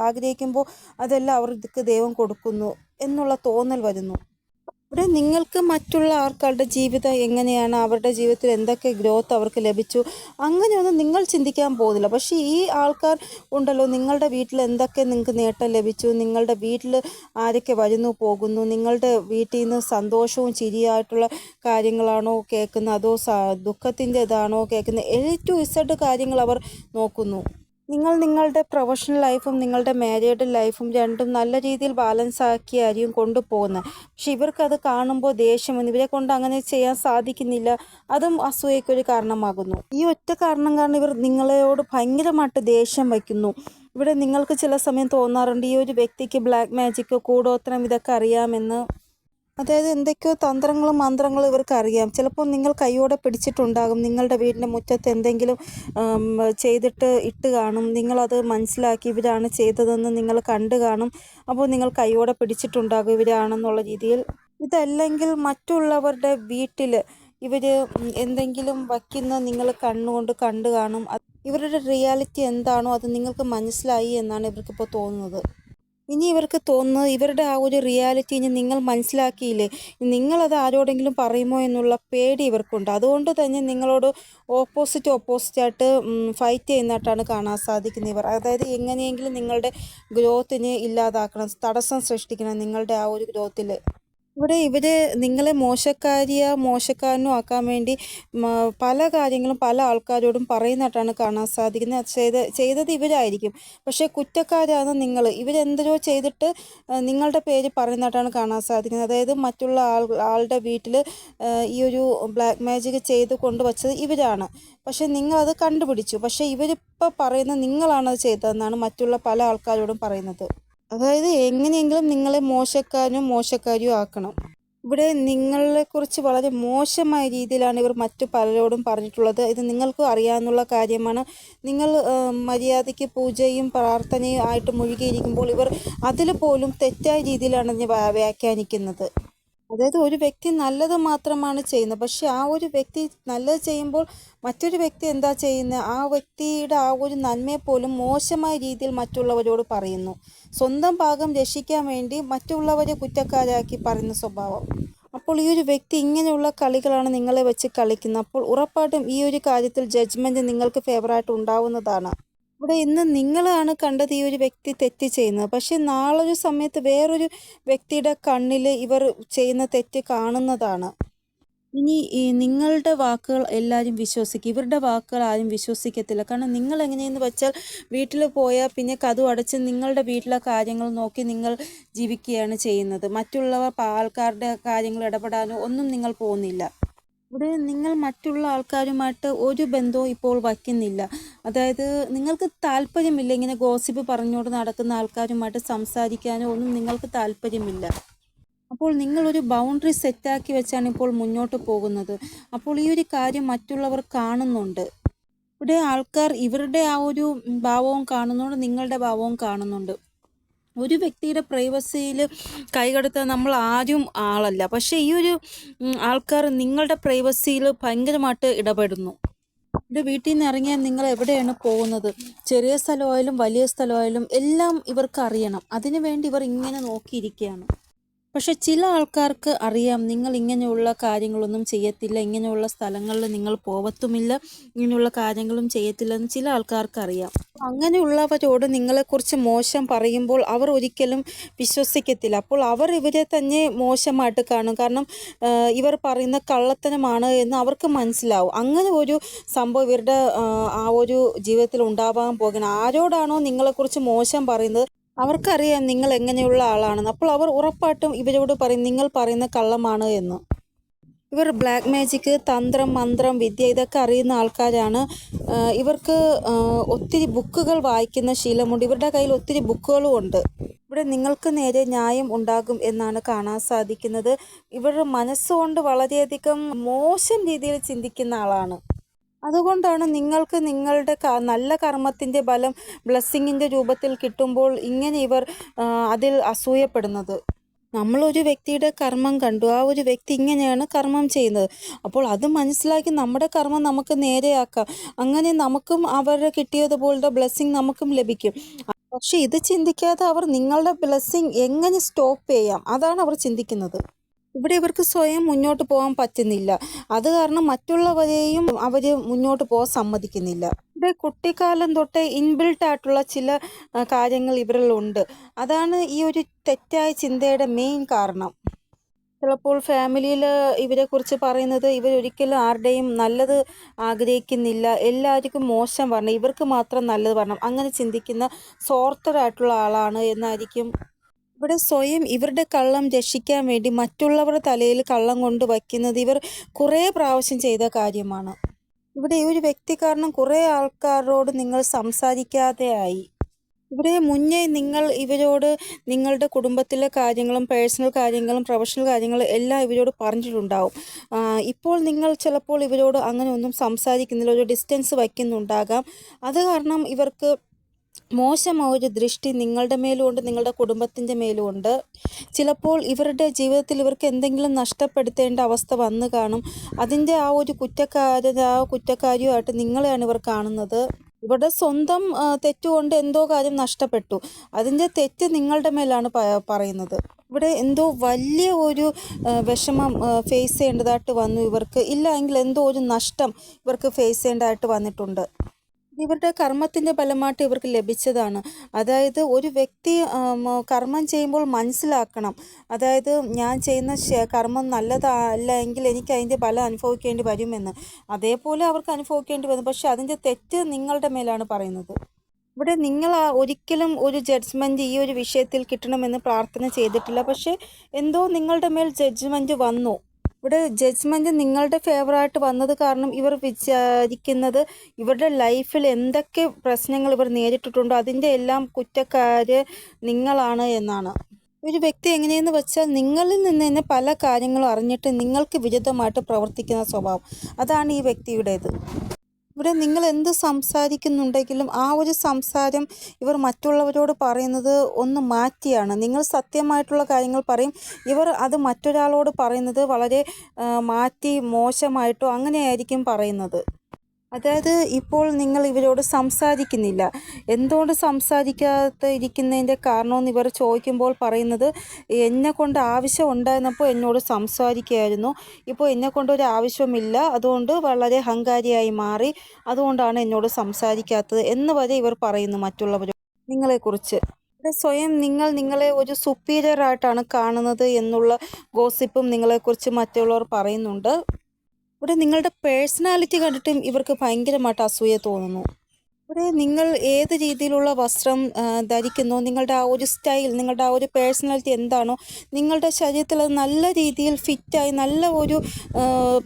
ആഗ്രഹിക്കുമ്പോൾ അതെല്ലാം അവർക്ക് ദൈവം കൊടുക്കുന്നു എന്നുള്ള തോന്നൽ വരുന്നു. ഇവിടെ നിങ്ങൾക്ക് മറ്റുള്ള ആൾക്കാരുടെ ജീവിതം എങ്ങനെയാണ്, അവരുടെ ജീവിതത്തിൽ എന്തൊക്കെ ഗ്രോത്ത് അവർക്ക് ലഭിച്ചു, അങ്ങനെയൊന്നും നിങ്ങൾ ചിന്തിക്കാൻ പോകുന്നില്ല. പക്ഷേ ഈ ആൾക്കാർ ഉണ്ടല്ലോ, നിങ്ങളുടെ വീട്ടിൽ എന്തൊക്കെ നിങ്ങൾക്ക് നേട്ടം ലഭിച്ചു, നിങ്ങളുടെ വീട്ടിൽ ആരൊക്കെ വരുന്നു പോകുന്നു, നിങ്ങളുടെ വീട്ടിൽ നിന്ന് സന്തോഷവും ചിരിയായിട്ടുള്ള കാര്യങ്ങളാണോ കേൾക്കുന്നത്, അതോ ദുഃഖത്തിൻ്റെ ഇതാണോ കേൾക്കുന്നത്, A to Z കാര്യങ്ങൾ അവർ നോക്കുന്നു. നിങ്ങൾ നിങ്ങളുടെ പ്രൊഫഷണൽ ലൈഫും നിങ്ങളുടെ മാരീഡ് ലൈഫും രണ്ടും നല്ല രീതിയിൽ ബാലൻസ് ആക്കിയായിരിക്കും കൊണ്ടുപോകുന്നത്. പക്ഷെ ഇവർക്കത് കാണുമ്പോൾ ദേഷ്യം വന്ന് ഇവരെ കൊണ്ട് അങ്ങനെ ചെയ്യാൻ സാധിക്കുന്നില്ല. അതും അസൂയക്കൊരു കാരണമാകുന്നു. ഈ ഒറ്റ കാരണം ഇവർ നിങ്ങളോട് ഭയങ്കരമായിട്ട് ദേഷ്യം വയ്ക്കുന്നു. ഇവിടെ നിങ്ങൾക്ക് ചില സമയം തോന്നാറുണ്ട് ഈ ഒരു വ്യക്തിക്ക് ബ്ലാക്ക് മാജിക്കോ കൂടോത്രം ഇതൊക്കെ അറിയാമെന്ന്. അതായത് എന്തൊക്കെയോ തന്ത്രങ്ങളും മന്ത്രങ്ങളും ഇവർക്ക് അറിയാം. ചിലപ്പോൾ നിങ്ങൾ കൈയോടെ പിടിച്ചിട്ടുണ്ടാകും. നിങ്ങളുടെ വീടിൻ്റെ മുറ്റത്ത് എന്തെങ്കിലും ചെയ്തിട്ട് ഇട്ട് കാണും. നിങ്ങളത് മനസ്സിലാക്കി ഇവരാണ് ചെയ്തതെന്ന് നിങ്ങൾ കണ്ടു കാണും. അപ്പോൾ നിങ്ങൾ കൈയോടെ പിടിച്ചിട്ടുണ്ടാകും ഇവരാണെന്നുള്ള രീതിയിൽ. ഇതല്ലെങ്കിൽ മറ്റുള്ളവരുടെ വീട്ടിൽ ഇവർ എന്തെങ്കിലും വയ്ക്കുന്ന നിങ്ങൾ കണ്ണുകൊണ്ട് കണ്ടു കാണും. ഇവരുടെ റിയാലിറ്റി എന്താണോ അത് നിങ്ങൾക്ക് മനസ്സിലായി എന്നാണ് ഇവർക്കിപ്പോൾ തോന്നുന്നത്. ഇനി ഇവർക്ക് തോന്നുന്നത് ഇവരുടെ ആ ഒരു റിയാലിറ്റി ഇനി നിങ്ങൾ മനസ്സിലാക്കിയില്ലേ, നിങ്ങളത് ആരോടെങ്കിലും പറയുമോ എന്നുള്ള പേടി ഇവർക്കുണ്ട്. അതുകൊണ്ട് തന്നെ നിങ്ങളോട് ഓപ്പോസിറ്റായിട്ട് ഫൈറ്റ് ചെയ്യുന്നതായിട്ടാണ് കാണാൻ സാധിക്കുന്നത് ഇവർ. അതായത് എങ്ങനെയെങ്കിലും നിങ്ങളുടെ ഗ്രോത്തിനെ ഇല്ലാതാക്കണം, തടസ്സം സൃഷ്ടിക്കണം നിങ്ങളുടെ ആ ഒരു ഗ്രോത്തിൽ. ഇവിടെ ഇവർ നിങ്ങളെ മോശക്കാരനും ആക്കാൻ വേണ്ടി പല കാര്യങ്ങളും പല ആൾക്കാരോടും പറയുന്നതായിട്ടാണ് കാണാൻ സാധിക്കുന്നത്. ചെയ്തത് ഇവരായിരിക്കും, പക്ഷേ കുറ്റക്കാരാണ് നിങ്ങൾ. ഇവരെന്തോ ചെയ്തിട്ട് നിങ്ങളുടെ പേര് പറയുന്നതായിട്ടാണ് കാണാൻ സാധിക്കുന്നത്. അതായത് മറ്റുള്ള ആളുടെ വീട്ടിൽ ഈ ഒരു ബ്ലാക്ക് മാജിക് ചെയ്ത് കൊണ്ടുവച്ചത് ഇവരാണ്. പക്ഷേ നിങ്ങളത് കണ്ടുപിടിച്ചു. പക്ഷേ ഇവരിപ്പോൾ പറയുന്നത് നിങ്ങളാണത് ചെയ്തതെന്നാണ് മറ്റുള്ള പല ആൾക്കാരോടും പറയുന്നത്. അതായത് എങ്ങനെയെങ്കിലും നിങ്ങളെ മോശക്കാരിയും ആക്കണം. ഇവിടെ നിങ്ങളെക്കുറിച്ച് വളരെ മോശമായ രീതിയിലാണ് ഇവർ മറ്റു പലരോടും പറഞ്ഞിട്ടുള്ളത്. ഇത് നിങ്ങൾക്കും അറിയാവുന്ന കാര്യമാണ്. നിങ്ങൾ മര്യാദയ്ക്ക് പൂജയും പ്രാർത്ഥനയും ആയിട്ട് മുഴുകിയിരിക്കുമ്പോൾ ഇവർ അതിൽ പോലും തെറ്റായ രീതിയിലാണ് വ്യാഖ്യാനിക്കുന്നത്. അതായത് ഒരു വ്യക്തി നല്ലത് മാത്രമാണ് ചെയ്യുന്നത്. പക്ഷെ ആ ഒരു വ്യക്തി നല്ലത് ചെയ്യുമ്പോൾ മറ്റൊരു വ്യക്തി എന്താ ചെയ്യുന്നത്, ആ വ്യക്തിയുടെ ആ ഒരു നന്മയെ പോലും മോശമായ രീതിയിൽ മറ്റുള്ളവരോട് പറയുന്നു. സ്വന്തം ഭാഗം രക്ഷിക്കാൻ വേണ്ടി മറ്റുള്ളവരെ കുറ്റക്കാരാക്കി പറയുന്ന സ്വഭാവം. അപ്പോൾ ഈ ഒരു വ്യക്തി ഇങ്ങനെയുള്ള കളികളാണ് നിങ്ങളെ വെച്ച് കളിക്കുന്നത്. അപ്പോൾ ഉറപ്പായിട്ടും ഈ ഒരു കാര്യത്തിൽ ജഡ്ജ്മെൻറ്റ് നിങ്ങൾക്ക് ഫേവറായിട്ട് ഉണ്ടാവുന്നതാണ്. ഇവിടെ ഇന്ന് നിങ്ങളാണ് കണ്ടത് ഈ ഒരു വ്യക്തി തെറ്റ് ചെയ്യുന്നത്. പക്ഷെ നാളൊരു സമയത്ത് വേറൊരു വ്യക്തിയുടെ കണ്ണിൽ ഇവർ ചെയ്യുന്ന തെറ്റ് കാണുന്നതാണ്. ഇനി ഈ നിങ്ങളുടെ വാക്കുകൾ എല്ലാവരും വിശ്വസിക്കും, ഇവരുടെ വാക്കുകൾ ആരും വിശ്വസിക്കത്തില്ല. കാരണം നിങ്ങൾ എങ്ങനെയെന്ന് വെച്ചാൽ വീട്ടിൽ പോയാൽ പിന്നെ കതക് അടച്ച് നിങ്ങളുടെ വീട്ടിലെ കാര്യങ്ങൾ നോക്കി നിങ്ങൾ ജീവിക്കുകയാണ് ചെയ്യുന്നത്. മറ്റുള്ളവർ ആൾക്കാരുടെ കാര്യങ്ങൾ ഇടപെടാനോ ഒന്നും നിങ്ങൾ പോകുന്നില്ല. ഇവിടെ നിങ്ങൾ മറ്റുള്ള ആൾക്കാരുമായിട്ട് ഒരു ബന്ധവും ഇപ്പോൾ വയ്ക്കുന്നില്ല. അതായത് നിങ്ങൾക്ക് താല്പര്യമില്ല, ഇങ്ങനെ ഗോസിപ്പ് പറഞ്ഞുകൊണ്ട് നടക്കുന്ന ആൾക്കാരുമായിട്ട് സംസാരിക്കാനോ ഒന്നും നിങ്ങൾക്ക് താല്പര്യമില്ല. അപ്പോൾ നിങ്ങളൊരു ബൗണ്ടറി സെറ്റാക്കി വെച്ചാണ് ഇപ്പോൾ മുന്നോട്ട് പോകുന്നത്. അപ്പോൾ ഈ ഒരു കാര്യം മറ്റുള്ളവർ കാണുന്നുണ്ട്. ഇവിടെ ആൾക്കാർ ഇവരുടെ ആ ഒരു ഭാവവും കാണുന്നുണ്ട്, നിങ്ങളുടെ ഭാവവും കാണുന്നുണ്ട്. ഒരു വ്യക്തിയുടെ പ്രൈവസിയിൽ കൈകടത്താൻ നമ്മൾ ആരും ആളല്ല. പക്ഷേ ഈ ഒരു ആൾക്കാർ നിങ്ങളുടെ പ്രൈവസിയിൽ ഭയങ്കരമായിട്ട് ഇടപെടുന്നു. ഇവിടെ വീട്ടിൽ നിന്ന് ഇറങ്ങിയാൽ നിങ്ങൾ എവിടെയാണ് പോകുന്നത്, ചെറിയ സ്ഥലമായാലും വലിയ സ്ഥലമായാലും എല്ലാം ഇവർക്ക് അറിയണം. അതിനു വേണ്ടി ഇവർ ഇങ്ങനെ നോക്കിയിരിക്കുകയാണ്. പക്ഷെ ചില ആൾക്കാർക്ക് അറിയാം നിങ്ങൾ ഇങ്ങനെയുള്ള കാര്യങ്ങളൊന്നും ചെയ്യത്തില്ല, ഇങ്ങനെയുള്ള സ്ഥലങ്ങളിൽ നിങ്ങൾ പോവത്തുമില്ല, ഇങ്ങനെയുള്ള കാര്യങ്ങളും ചെയ്യത്തില്ലെന്ന് ചില ആൾക്കാർക്ക് അറിയാം. അങ്ങനെയുള്ളവരോട് നിങ്ങളെക്കുറിച്ച് മോശം പറയുമ്പോൾ അവർ ഒരിക്കലും വിശ്വസിക്കത്തില്ല. അപ്പോൾ അവർ ഇവരെ തന്നെ മോശമായിട്ട് കാണും. കാരണം ഇവർ പറയുന്ന കള്ളത്തനമാണ് എന്ന് അവർക്ക് മനസ്സിലാവും. അങ്ങനെ ഒരു സംഭവം ഇവരുടെ ആ ഒരു ജീവിതത്തിൽ ഉണ്ടാവാൻ പോകുന്നത്. ആരോടാണോ നിങ്ങളെക്കുറിച്ച് മോശം പറയുന്നത് അവർക്കറിയാം നിങ്ങൾ എങ്ങനെയുള്ള ആളാണെന്ന്. അപ്പോൾ അവർ ഉറപ്പായിട്ടും ഇവരോട് പറയും നിങ്ങൾ പറയുന്ന കള്ളമാണ് എന്ന്. ഇവർ ബ്ലാക്ക് മാജിക്, തന്ത്രം, മന്ത്രം, വിദ്യ ഇതൊക്കെ അറിയുന്ന ആൾക്കാരാണ്. ഇവർക്ക് ഒത്തിരി ബുക്കുകൾ വായിക്കുന്ന ശീലമുണ്ട്. ഇവരുടെ കയ്യിൽ ഒത്തിരി ബുക്കുകളും ഉണ്ട്. ഇവിടെ നിങ്ങൾക്ക് നേരെ ന്യായം ഉണ്ടാകും എന്നാണ് കാണാൻ സാധിക്കുന്നത്. ഇവരുടെ മനസ്സുകൊണ്ട് വളരെയധികം മോശം രീതിയിൽ ചിന്തിക്കുന്ന ആളാണ്. അതുകൊണ്ടാണ് നിങ്ങൾക്ക് നിങ്ങളുടെ നല്ല കർമ്മത്തിൻ്റെ ബലം ബ്ലെസ്സിങ്ങിൻ്റെ രൂപത്തിൽ കിട്ടുമ്പോൾ ഇങ്ങനെ ഇവർ അതിൽ അസൂയപ്പെടുന്നത്. നമ്മളൊരു വ്യക്തിയുടെ കർമ്മം കണ്ടു, ആ ഒരു വ്യക്തി ഇങ്ങനെയാണ് കർമ്മം ചെയ്യുന്നത്. അപ്പോൾ അത് മനസ്സിലാക്കി നമ്മുടെ കർമ്മം നമുക്ക് നേരെയാക്കാം. അങ്ങനെ നമുക്കും അവരെ കിട്ടിയതുപോലത്തെ ബ്ലെസ്സിങ് നമുക്കും ലഭിക്കും. പക്ഷെ ഇത് ചിന്തിക്കാതെ അവർ നിങ്ങളുടെ ബ്ലെസ്സിങ് എങ്ങനെ സ്റ്റോപ്പ് ചെയ്യാം അതാണ് അവർ ചിന്തിക്കുന്നത്. ഇവിടെ ഇവർക്ക് സ്വയം മുന്നോട്ട് പോകാൻ പറ്റുന്നില്ല. അത് കാരണം മറ്റുള്ളവരെയും അവർ മുന്നോട്ട് പോകാൻ സമ്മതിക്കുന്നില്ല. ഇവിടെ കുട്ടിക്കാലം തൊട്ടേ ഇൻബിൽട്ട് ആയിട്ടുള്ള ചില കാര്യങ്ങൾ ഇവരിലുണ്ട്. അതാണ് ഈ ഒരു തെറ്റായ ചിന്തയുടെ മെയിൻ കാരണം. ചിലപ്പോൾ ഫാമിലിയിൽ ഇവരെക്കുറിച്ച് പറയുന്നത് ഇവരൊരിക്കലും ആരുടെയും നല്ലത് ആഗ്രഹിക്കുന്നില്ല, എല്ലാവർക്കും മോശം വരണം, ഇവർക്ക് മാത്രം നല്ലത് വരണം, അങ്ങനെ ചിന്തിക്കുന്ന സ്വാർത്ഥരായിട്ടുള്ള ആളാണ് എന്നായിരിക്കും. ഇവിടെ സ്വയം ഇവരുടെ കള്ളം രക്ഷിക്കാൻ വേണ്ടി മറ്റുള്ളവരുടെ തലയിൽ കള്ളം കൊണ്ട് വയ്ക്കുന്നത് ഇവർ കുറേ പ്രാവശ്യം ചെയ്ത കാര്യമാണ്. ഇവിടെ ഈ ഒരു വ്യക്തി കാരണം കുറേ ആൾക്കാരോട് നിങ്ങൾ സംസാരിക്കാതെയായി. ഇവിടെ മുന്നേ നിങ്ങൾ ഇവരോട് നിങ്ങളുടെ കുടുംബത്തിലെ കാര്യങ്ങളും പേഴ്സണൽ കാര്യങ്ങളും പ്രൊഫഷണൽ കാര്യങ്ങളും എല്ലാം ഇവരോട് പറഞ്ഞിട്ടുണ്ടാവും. ഇപ്പോൾ നിങ്ങൾ ചിലപ്പോൾ ഇവരോട് അങ്ങനെ ഒന്നും സംസാരിക്കുന്നില്ല, ഒരു ഡിസ്റ്റൻസ് വയ്ക്കുന്നുണ്ടാകാം. അത് കാരണം ഇവർക്ക് മോശമായ ഒരു ദൃഷ്ടി നിങ്ങളുടെ മേലുമുണ്ട്, നിങ്ങളുടെ കുടുംബത്തിൻ്റെ മേലുമുണ്ട്. ചിലപ്പോൾ ഇവരുടെ ജീവിതത്തിൽ ഇവർക്ക് എന്തെങ്കിലും നഷ്ടപ്പെടുത്തേണ്ട അവസ്ഥ വന്നു കാണും. അതിൻ്റെ ആ ഒരു കുറ്റക്കാരിയുമായിട്ട് നിങ്ങളെയാണ് ഇവർ കാണുന്നത്. ഇവരുടെ സ്വന്തം തെറ്റുകൊണ്ട് എന്തോ കാര്യം നഷ്ടപ്പെട്ടു, അതിൻ്റെ തെറ്റ് നിങ്ങളുടെ മേലാണ് പറയുന്നത്. ഇവിടെ എന്തോ വലിയ ഒരു വിഷമം ഫേസ് ചെയ്യേണ്ടതായിട്ട് വന്നു ഇവർക്ക്, ഇല്ല എങ്കിൽ എന്തോ ഒരു നഷ്ടം ഇവർക്ക് ഫേസ് ചെയ്യേണ്ടതായിട്ട് വന്നിട്ടുണ്ട്. ഇവരുടെ കർമ്മത്തിൻ്റെ ഫലമായിട്ട് ഇവർക്ക് ലഭിച്ചതാണ്. അതായത് ഒരു വ്യക്തി കർമ്മം ചെയ്യുമ്പോൾ മനസ്സിലാക്കണം, അതായത് ഞാൻ ചെയ്യുന്ന കർമ്മം നല്ലതല്ല എങ്കിൽ എനിക്ക് അതിൻ്റെ ഫലം അനുഭവിക്കേണ്ടി വരുമെന്ന്. അതേപോലെ അവർക്ക് അനുഭവിക്കേണ്ടി വന്നു, പക്ഷെ അതിൻ്റെ തെറ്റ് നിങ്ങളുടെ മേലാണ് പറയുന്നത്. ഇവിടെ നിങ്ങൾ ഒരിക്കലും ഒരു ജഡ്ജ്മെൻറ്റ് ഈ ഒരു വിഷയത്തിൽ കിട്ടണമെന്ന് പ്രാർത്ഥന ചെയ്തിട്ടില്ല, പക്ഷേ എന്തോ നിങ്ങളുടെ മേൽ ജഡ്ജ്മെൻറ്റ് വന്നു. ഇവിടെ ജഡ്ജ്മെൻറ്റ് നിങ്ങളുടെ ഫേവറായിട്ട് വന്നത് കാരണം ഇവർ വിചാരിക്കുന്നത് ഇവരുടെ ലൈഫിൽ എന്തൊക്കെ പ്രശ്നങ്ങൾ ഇവർ നേരിട്ടിട്ടുണ്ടോ അതിൻ്റെ എല്ലാം കുറ്റക്കാർ നിങ്ങളാണ് എന്നാണ്. ഒരു വ്യക്തി എങ്ങനെയെന്ന് വെച്ചാൽ നിങ്ങളിൽ നിന്ന് തന്നെ പല കാര്യങ്ങളും അറിഞ്ഞിട്ട് നിങ്ങൾക്ക് വിരുദ്ധമായിട്ട് പ്രവർത്തിക്കുന്ന സ്വഭാവം, അതാണ് ഈ വ്യക്തിയുടേത്. ഇവിടെ നിങ്ങൾ എന്ത് സംസാരിക്കുന്നുണ്ടെങ്കിലും ആ ഒരു സംസാരം ഇവർ മറ്റുള്ളവരോട് പറയുന്നത് ഒന്ന് മാറ്റിയാണ്. നിങ്ങൾ സത്യമായിട്ടുള്ള കാര്യങ്ങൾ പറയും, ഇവർ അത് മറ്റൊരാളോട് പറയുന്നത് വളരെ മാറ്റി മോശമായിട്ടോ അങ്ങനെയായിരിക്കും പറയുന്നത്. അതായത് ഇപ്പോൾ നിങ്ങൾ ഇവരോട് സംസാരിക്കുന്നില്ല, എന്തുകൊണ്ട് സംസാരിക്കാതെ ഇരിക്കുന്നതിൻ്റെ കാരണമെന്ന് ഇവർ ചോദിക്കുമ്പോൾ പറയുന്നത് എന്നെക്കൊണ്ട് ആവശ്യം ഉണ്ടായിരുന്നപ്പോൾ എന്നോട് സംസാരിക്കുമായിരുന്നു, ഇപ്പോൾ എന്നെക്കൊണ്ടൊരു ആവശ്യമില്ല, അതുകൊണ്ട് വളരെ അഹങ്കാരിയായി മാറി, അതുകൊണ്ടാണ് എന്നോട് സംസാരിക്കാത്തത് എന്ന് വരെ ഇവർ പറയുന്നു മറ്റുള്ളവർ നിങ്ങളെക്കുറിച്ച്. സ്വയം നിങ്ങളെ ഒരു സുപ്പീരിയർ ആയിട്ടാണ് കാണുന്നത് എന്നുള്ള ഗോസിപ്പും നിങ്ങളെക്കുറിച്ച് മറ്റുള്ളവർ പറയുന്നുണ്ട്. ഇവിടെ നിങ്ങളുടെ പേഴ്സണാലിറ്റി കണ്ടിട്ടും ഇവർക്ക് ഭയങ്കരമായിട്ട് അസൂയ തോന്നുന്നു. ഇവിടെ നിങ്ങൾ ഏത് രീതിയിലുള്ള വസ്ത്രം ധരിക്കുന്നു, നിങ്ങളുടെ ആ ഒരു സ്റ്റൈൽ, നിങ്ങളുടെ ആ ഒരു പേഴ്സണാലിറ്റി എന്താണോ, നിങ്ങളുടെ ശരീരത്തിൽ അത് നല്ല രീതിയിൽ ഫിറ്റായി നല്ല ഒരു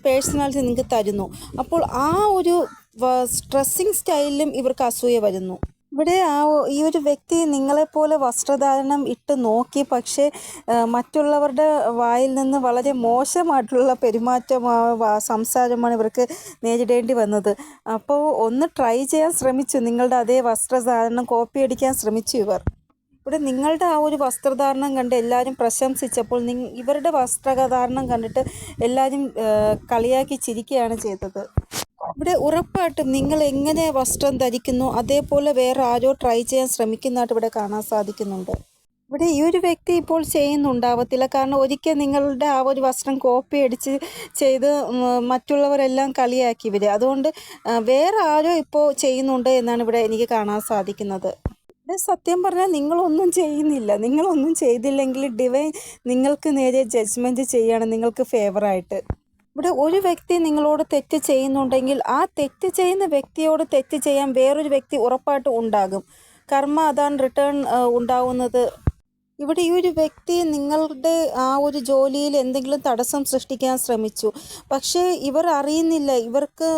പേഴ്സണാലിറ്റി നിങ്ങൾക്ക് തരുന്നു. അപ്പോൾ ആ ഒരു ഡ്രസ്സിങ് സ്റ്റൈലിലും ഇവർക്ക് അസൂയ വരുന്നു. ഇവിടെ ഈ ഒരു വ്യക്തി നിങ്ങളെപ്പോലെ വസ്ത്രധാരണം ഇട്ട് നോക്കി, പക്ഷേ മറ്റുള്ളവരുടെ വായിൽ നിന്ന് വളരെ മോശമായിട്ടുള്ള സംസാരമാണ് ഇവർക്ക് നേരിടേണ്ടി വന്നത്. അപ്പോൾ ഒന്ന് ട്രൈ ചെയ്യാൻ ശ്രമിച്ചു, നിങ്ങളുടെ അതേ വസ്ത്രധാരണം കോപ്പി അടിക്കാൻ ശ്രമിച്ചു ഇവർ. ഇവിടെ നിങ്ങളുടെ ആ ഒരു വസ്ത്രധാരണം കണ്ട് എല്ലാവരും പ്രശംസിച്ചപ്പോൾ ഇവരുടെ വസ്ത്രധാരണം കണ്ടിട്ട് എല്ലാവരും കളിയാക്കി ചിരിക്കുകയാണ് ചെയ്തത്. ഇവിടെ ഉറപ്പായിട്ടും നിങ്ങൾ എങ്ങനെ വസ്ത്രം ധരിക്കുന്നു അതേപോലെ വേറെ ആരോ ട്രൈ ചെയ്യാൻ ശ്രമിക്കുന്നതായിട്ട് ഇവിടെ കാണാൻ സാധിക്കുന്നുണ്ട്. ഇവിടെ ഈ ഒരു വ്യക്തി ഇപ്പോൾ ചെയ്യുന്നുണ്ടാവത്തില്ല, കാരണം ഒരിക്കൽ നിങ്ങളുടെ ആ ഒരു വസ്ത്രം കോപ്പി അടിച്ച് ചെയ്ത് മറ്റുള്ളവരെല്ലാം കളിയാക്കി ഇവർ, അതുകൊണ്ട് വേറെ ആരോ ഇപ്പോൾ ചെയ്യുന്നുണ്ട് എന്നാണ് ഇവിടെ എനിക്ക് കാണാൻ സാധിക്കുന്നത്. ഇവിടെ സത്യം പറഞ്ഞാൽ നിങ്ങളൊന്നും ചെയ്യുന്നില്ല, നിങ്ങളൊന്നും ചെയ്തില്ലെങ്കിൽ ഡിവൈൻ നിങ്ങൾക്ക് നേരെ ജഡ്ജ്മെൻറ്റ് ചെയ്യാണ് നിങ്ങൾക്ക് ഫേവറായിട്ട്. ഇവിടെ ഒരു വ്യക്തി നിങ്ങളോട് തെറ്റ് ചെയ്യുന്നുണ്ടെങ്കിൽ ആ തെറ്റ് ചെയ്യുന്ന വ്യക്തിയോട് തെറ്റ് ചെയ്യാൻ വേറൊരു വ്യക്തി ഉറപ്പായിട്ട് ഉണ്ടാകും. കർമ്മ അതാണ് റിട്ടേൺ ഉണ്ടാവുന്നത്. ഇവിടെ ഈ ഒരു വ്യക്തി നിങ്ങളുടെ ആ ഒരു ജോലിയിൽ എന്തെങ്കിലും തടസ്സം സൃഷ്ടിക്കാൻ ശ്രമിച്ചു, പക്ഷേ ഇവർ അറിയുന്നില്ല ഇവർക്ക്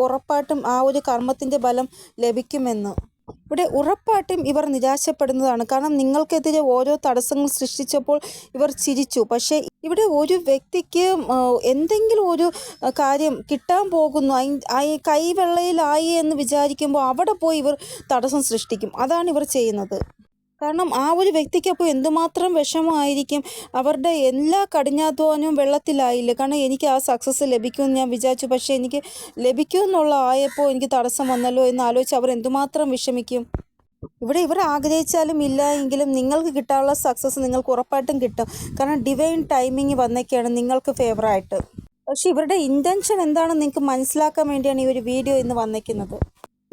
ഉറപ്പായിട്ടും ആ ഒരു കർമ്മത്തിൻ്റെ ഫലം ലഭിക്കുമെന്ന്. ഇവിടെ ഉറപ്പായിട്ടും ഇവർ നിരാശപ്പെടുന്നതാണ്, കാരണം നിങ്ങൾക്കെതിരെ ഓരോ തടസ്സങ്ങൾ സൃഷ്ടിച്ചപ്പോൾ ഇവർ ചിരിച്ചു. പക്ഷേ ഇവിടെ ഒരു വ്യക്തിക്ക് എന്തെങ്കിലും ഒരു കാര്യം കിട്ടാൻ പോകുന്നു, കൈവെള്ളയിലായി എന്ന് വിചാരിക്കുമ്പോൾ അവിടെ പോയി ഇവർ തടസ്സം സൃഷ്ടിക്കും. അതാണ് ഇവർ ചെയ്യുന്നത്. കാരണം ആ ഒരു വ്യക്തിക്ക് അപ്പോൾ എന്തുമാത്രം വിഷമമായിരിക്കും, അവരുടെ എല്ലാ കഠിനാധ്വാനവും വെള്ളത്തിലായില്ല. കാരണം എനിക്ക് ആ സക്സസ് ലഭിക്കുമെന്ന് ഞാൻ വിചാരിച്ചു, പക്ഷേ എനിക്ക് ലഭിക്കുമെന്നുള്ള ആയപ്പോൾ എനിക്ക് തടസ്സം വന്നല്ലോ എന്ന് ആലോചിച്ച് അവർ എന്തുമാത്രം വിഷമിക്കും. ഇവിടെ ഇവർ ആഗ്രഹിച്ചാലും ഇല്ല എങ്കിലും നിങ്ങൾക്ക് കിട്ടാനുള്ള സക്സസ് നിങ്ങൾക്ക് ഉറപ്പായിട്ടും കിട്ടും. കാരണം ഡിവൈൻ ടൈമിങ് വന്നൊക്കെയാണ് നിങ്ങൾക്ക് ഫേവറായിട്ട്. പക്ഷെ ഇവരുടെ ഇൻറ്റൻഷൻ എന്താണെന്ന് നിങ്ങൾക്ക് മനസ്സിലാക്കാൻ വേണ്ടിയാണ് ഈ ഒരു വീഡിയോ ഇന്ന് വന്നിരിക്കുന്നത്.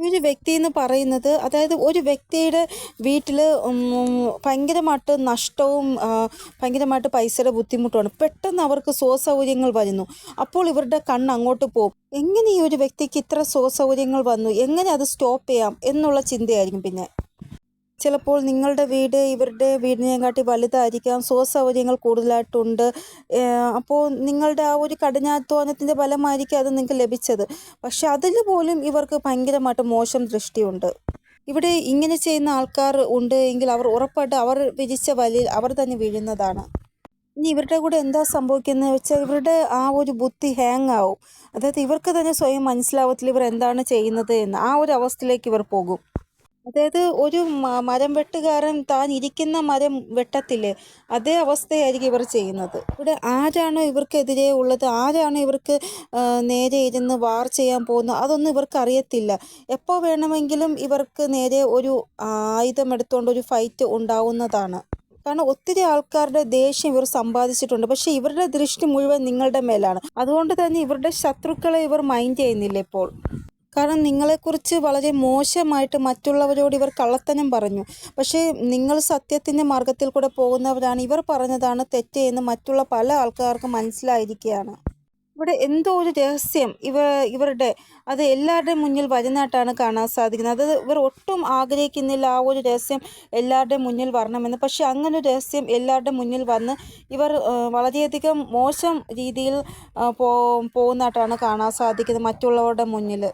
ഈ ഒരു വ്യക്തി എന്ന് പറയുന്നത്, അതായത് ഒരു വ്യക്തിയുടെ വീട്ടിൽ ഭയങ്കരമായിട്ട് നഷ്ടവും ഭയങ്കരമായിട്ട് പൈസയുടെ ബുദ്ധിമുട്ടുമാണ്. പെട്ടെന്ന് അവർക്ക് സ്വസൗകര്യങ്ങൾ വരുന്നു. അപ്പോൾ ഇവരുടെ കണ്ണ് അങ്ങോട്ട് പോകും. എങ്ങനെ ഈ ഒരു വ്യക്തിക്ക് ഇത്ര സ്വസൗകര്യങ്ങൾ വന്നു, എങ്ങനെ അത് സ്റ്റോപ്പ് ചെയ്യാം എന്നുള്ള ചിന്തയായിരിക്കും. പിന്നെ ചിലപ്പോൾ നിങ്ങളുടെ വീട് ഇവരുടെ വീടിനെക്കാട്ടി വലുതായിരിക്കാം, സ്വസൗകര്യങ്ങൾ കൂടുതലായിട്ടുണ്ട്. അപ്പോൾ നിങ്ങളുടെ ആ ഒരു കഠിനാധ്വാനത്തിൻ്റെ ഫലമായിരിക്കും അത് നിങ്ങൾക്ക് ലഭിച്ചത്. പക്ഷെ അതിൽ പോലും ഇവർക്ക് ഭയങ്കരമായിട്ട് മോശം ദൃഷ്ടിയുണ്ട്. ഇവിടെ ഇങ്ങനെ ചെയ്യുന്ന ആൾക്കാർ ഉണ്ട് എങ്കിൽ അവർ ഉറപ്പായിട്ട് അവർ വിരിച്ച വലയിൽ അവർ തന്നെ വീഴുന്നതാണ്. ഇനി ഇവരുടെ കൂടെ എന്താ സംഭവിക്കുന്നത് വെച്ചാൽ ഇവരുടെ ആ ഒരു ബുദ്ധി ഹാങ് ആവും. അതായത് ഇവർക്ക് തന്നെ സ്വയം മനസ്സിലാവത്തില്ല ഇവർ എന്താണ് ചെയ്യുന്നത് എന്ന്. ആ ഒരു അവസ്ഥയിലേക്ക് ഇവർ പോകും. അതായത് ഒരു മരം വെട്ടുകാരൻ താൻ ഇരിക്കുന്ന മരം വെട്ടത്തില്ലേ, അതേ അവസ്ഥയായിരിക്കും ഇവർ ചെയ്യുന്നത്. ഇവിടെ ആരാണോ ഇവർക്കെതിരെ ഉള്ളത്, ആരാണോ ഇവർക്ക് നേരെ ഇരുന്ന് വാർ ചെയ്യാൻ പോകുന്നത്, അതൊന്നും ഇവർക്ക് അറിയത്തില്ല. എപ്പോൾ വേണമെങ്കിലും ഇവർക്ക് നേരെ ഒരു ആയുധം എടുത്തുകൊണ്ട് ഒരു ഫൈറ്റ് ഉണ്ടാവുന്നതാണ്. കാരണം ഒത്തിരി ആൾക്കാരുടെ ദേഷ്യം ഇവർ സമ്പാദിച്ചിട്ടുണ്ട്. പക്ഷെ ഇവരുടെ ദൃഷ്ടി മുഴുവൻ നിങ്ങളുടെ മേലാണ്. അതുകൊണ്ട് തന്നെ ഇവരുടെ ശത്രുക്കളെ ഇവർ മൈൻഡ് ചെയ്യുന്നില്ല ഇപ്പോൾ. കാരണം നിങ്ങളെക്കുറിച്ച് വളരെ മോശമായിട്ട് മറ്റുള്ളവരോട് ഇവർ കള്ളത്തനം പറഞ്ഞു. പക്ഷേ നിങ്ങൾ സത്യത്തിൻ്റെ മാർഗത്തിൽ കൂടെ പോകുന്നവരാണ്. ഇവർ പറഞ്ഞതാണ് തെറ്റ് എന്ന് മറ്റുള്ള പല ആൾക്കാർക്കും മനസ്സിലായിരിക്കുകയാണ്. ഇവിടെ എന്തോ ഒരു രഹസ്യം ഇവരുടെ അത് എല്ലാവരുടെയും മുന്നിൽ വരുന്നതായിട്ടാണ് കാണാൻ സാധിക്കുന്നത്. അത് ഇവർ ഒട്ടും ആഗ്രഹിക്കുന്നില്ല ആ ഒരു രഹസ്യം എല്ലാവരുടെയും മുന്നിൽ വരണമെന്ന്. പക്ഷെ അങ്ങനെ ഒരു രഹസ്യം എല്ലാവരുടെയും മുന്നിൽ വന്ന് ഇവർ വളരെയധികം മോശം രീതിയിൽ പോകുന്നതായിട്ടാണ് കാണാൻ സാധിക്കുന്നത് മറ്റുള്ളവരുടെ മുന്നിൽ.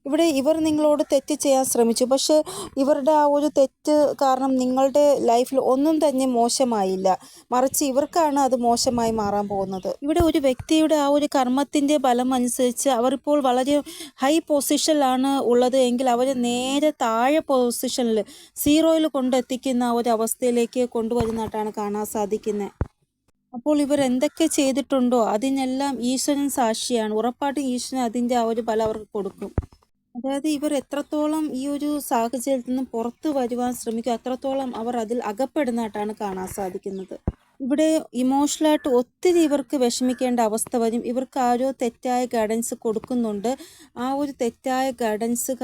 ഇവിടെ ഇവർ നിങ്ങളോട് തെറ്റ് ചെയ്യാൻ ശ്രമിച്ചു. പക്ഷേ ഇവരുടെ ആ ഒരു തെറ്റ് കാരണം നിങ്ങളുടെ ലൈഫിൽ ഒന്നും തന്നെ മോശമായില്ല, മറിച്ച് ഇവർക്കാണ് അത് മോശമായി മാറാൻ പോകുന്നത്. ഇവിടെ ഒരു വ്യക്തിയുടെ ആ ഒരു കർമ്മത്തിൻ്റെ ഫലം അനുസരിച്ച് അവരിപ്പോൾ വളരെ ഹൈ പൊസിഷനിലാണ് ഉള്ളത് എങ്കിൽ അവർ നേരെ താഴെ പൊസിഷനിൽ സീറോയിൽ കൊണ്ടെത്തിക്കുന്ന ഒരു അവസ്ഥയിലേക്ക് കൊണ്ടുവരുന്നതായിട്ടാണ് കാണാൻ സാധിക്കുന്നത്. അപ്പോൾ ഇവർ എന്തൊക്കെ ചെയ്തിട്ടുണ്ടോ അതിനെല്ലാം ഈശ്വരൻ സാക്ഷിയാണ്. ഉറപ്പായിട്ടും ഈശ്വരൻ അതിൻ്റെ ആ ഒരു ഫലം അവർക്ക് കൊടുക്കും. അതായത് ഇവർ എത്രത്തോളം ഈ ഒരു സാഹചര്യത്തിൽ നിന്ന് പുറത്തു വരുവാൻ ശ്രമിക്കും, അത്രത്തോളം അവർ അതിൽ അകപ്പെടുന്നതായിട്ടാണ് കാണാൻ സാധിക്കുന്നത്. ഇവിടെ ഇമോഷണലായിട്ട് ഒത്തിരി ഇവർക്ക് വിഷമിക്കേണ്ട അവസ്ഥ വരും. ഇവർക്ക് ആരോ തെറ്റായ ഗൈഡൻസ് കൊടുക്കുന്നുണ്ട്. ആ ഒരു തെറ്റായ ഗൈഡൻസ്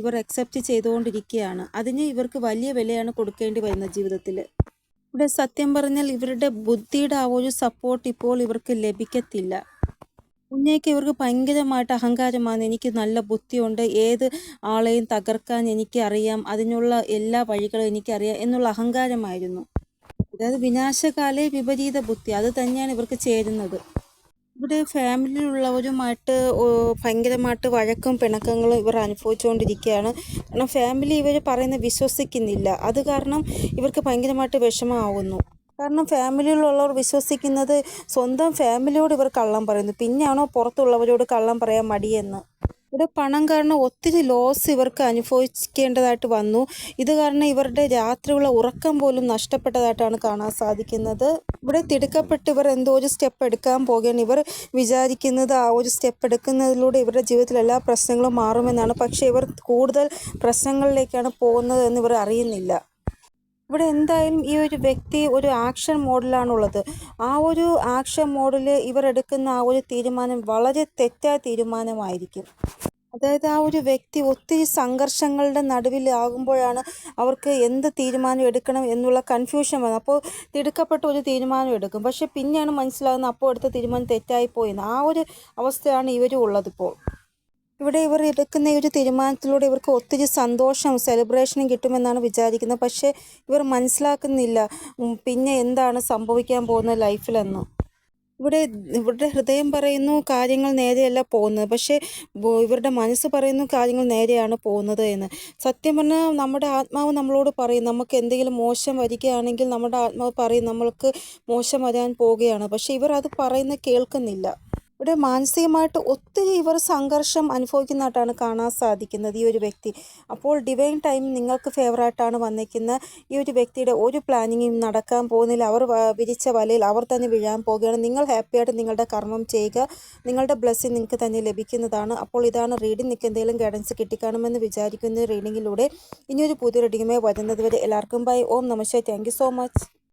ഇവർ അക്സെപ്റ്റ് ചെയ്തുകൊണ്ടിരിക്കുകയാണ്. അതിന് ഇവർക്ക് വലിയ വിലയാണ് കൊടുക്കേണ്ടി വരുന്നത് ജീവിതത്തിൽ. ഇവിടെ സത്യം പറഞ്ഞാൽ ഇവരുടെ ബുദ്ധിയുടെ ആ ഒരു സപ്പോർട്ട് ഇപ്പോൾ ഇവർക്ക് ലഭിക്കത്തില്ല. മുന്നേക്ക് ഇവർക്ക് ഭയങ്കരമായിട്ട് അഹങ്കാരമാണ്. എനിക്ക് നല്ല ബുദ്ധിയുണ്ട്, ഏത് ആളെയും തകർക്കാൻ എനിക്ക് അറിയാം, അതിനുള്ള എല്ലാ വഴികളും എനിക്കറിയാം എന്നുള്ള അഹങ്കാരമായിരുന്നു. അതായത് വിനാശകാലേ വിപരീത ബുദ്ധി, അത് തന്നെയാണ് ഇവർക്ക് ചേരുന്നത്. ഇവിടെ ഫാമിലിയിലുള്ളവരുമായിട്ട് ഭയങ്കരമായിട്ട് വഴക്കും പിണക്കങ്ങളും ഇവർ അനുഭവിച്ചുകൊണ്ടിരിക്കുകയാണ്. കാരണം ഫാമിലി ഇവർ പറയുന്നത് വിശ്വസിക്കുന്നില്ല. അത് കാരണം ഇവർക്ക് ഭയങ്കരമായിട്ട് വിഷമമാവുന്നു. കാരണം ഫാമിലിയിലുള്ളവർ വിശ്വസിക്കുന്നത് സ്വന്തം ഫാമിലിയോട് ഇവർ കള്ളം പറയുന്നു, പിന്നെയാണോ പുറത്തുള്ളവരോട് കള്ളം പറയാൻ മടിയെന്ന്. ഇവിടെ പണം കാരണം ഒത്തിരി ലോസ് ഇവർക്ക് അനുഭവിക്കേണ്ടതായിട്ട് വന്നു. ഇത് കാരണം ഇവരുടെ രാത്രിയുള്ള ഉറക്കം പോലും നഷ്ടപ്പെട്ടതായിട്ടാണ് കാണാൻ സാധിക്കുന്നത്. ഇവിടെ തിടുക്കപ്പെട്ട് ഇവർ എന്തോ ഒരു സ്റ്റെപ്പ് എടുക്കാൻ പോകുകയാണ്. ഇവർ വിചാരിക്കുന്നത് ആ ഒരു സ്റ്റെപ്പ് എടുക്കുന്നതിലൂടെ ഇവരുടെ ജീവിതത്തിൽ എല്ലാ പ്രശ്നങ്ങളും മാറുമെന്നാണ്. പക്ഷേ ഇവർ കൂടുതൽ പ്രശ്നങ്ങളിലേക്കാണ് പോകുന്നത് എന്ന് ഇവർ അറിയുന്നില്ല. ഇവിടെ എന്തായാലും ഈ ഒരു വ്യക്തി ഒരു ആക്ഷൻ മോഡിലാണുള്ളത്. ആ ഒരു ആക്ഷൻ മോഡിൽ ഇവർ എടുക്കുന്ന ആ ഒരു തീരുമാനം വളരെ തെറ്റായ തീരുമാനമായിരിക്കും. അതായത് ആ ഒരു വ്യക്തി ഒത്തിരി സംഘർഷങ്ങളുടെ നടുവിലാകുമ്പോഴാണ് അവർക്ക് എന്ത് തീരുമാനം എടുക്കണം എന്നുള്ള കൺഫ്യൂഷൻ വന്നത്. അപ്പോൾ തിടുക്കപ്പെട്ട ഒരു തീരുമാനം എടുക്കും. പക്ഷെ പിന്നെയാണ് മനസ്സിലാകുന്നത് അപ്പോൾ എടുത്ത തീരുമാനം തെറ്റായിപ്പോയെന്ന്. ആ ഒരു അവസ്ഥയാണ് ഇവരും ഉള്ളതിപ്പോൾ. ഇവിടെ ഇവർ എടുക്കുന്ന ഒരു തീരുമാനത്തിലൂടെ ഇവർക്ക് ഒത്തിരി സന്തോഷം സെലിബ്രേഷനും കിട്ടുമെന്നാണ് വിചാരിക്കുന്നത്. പക്ഷേ ഇവർ മനസ്സിലാക്കുന്നില്ല പിന്നെ എന്താണ് സംഭവിക്കാൻ പോകുന്നത് ലൈഫിലെന്ന്. ഇവരുടെ ഹൃദയം പറയുന്നു കാര്യങ്ങൾ നേരെയല്ല പോകുന്നത്, പക്ഷേ ഇവരുടെ മനസ്സ് പറയുന്നു കാര്യങ്ങൾ നേരെയാണ് പോകുന്നത് എന്ന്. സത്യം പറഞ്ഞാൽ നമ്മുടെ ആത്മാവ് നമ്മളോട് പറയും നമുക്ക് എന്തെങ്കിലും മോശം വരികയാണെങ്കിൽ നമ്മുടെ ആത്മാവ് പറയും നമ്മൾക്ക് മോശം വരാൻ പോവുകയാണ്. പക്ഷേ ഇവർ അത് പറയുന്നത് കേൾക്കുന്നില്ല. ഇവിടെ മാനസികമായിട്ട് ഒത്തിരി ഇവർ സംഘർഷം അനുഭവിക്കുന്നതായിട്ടാണ് കാണാൻ സാധിക്കുന്നത് ഈ ഒരു വ്യക്തി. അപ്പോൾ ഡിവൈൻ ടൈം നിങ്ങൾക്ക് ഫേവറായിട്ടാണ് വന്നിരിക്കുന്നത്. ഈ ഒരു വ്യക്തിയുടെ ഒരു പ്ലാനിങ്ങും നടക്കാൻ പോകുന്നില്ല. അവർ വിരിച്ച വലയിൽ അവർ തന്നെ വീഴാൻ പോവുകയാണ്. നിങ്ങൾ ഹാപ്പിയായിട്ട് നിങ്ങളുടെ കർമ്മം ചെയ്യുക. നിങ്ങളുടെ ബ്ലെസ്സിങ് നിങ്ങൾക്ക് തന്നെ ലഭിക്കുന്നതാണ്. അപ്പോൾ ഇതാണ് റീഡിംഗ്. നിങ്ങൾക്ക് എന്തെങ്കിലും ഗൈഡൻസ് കിട്ടിക്കാണുമെന്ന് വിചാരിക്കുന്ന റീഡിങ്ങിലൂടെ ഇനിയൊരു പുതിയ റീഡിങ്ങുമായി വരുന്നത് വരെ എല്ലാവർക്കും ബൈ. ഓം നമഃ ശിവായ. Thank you so much.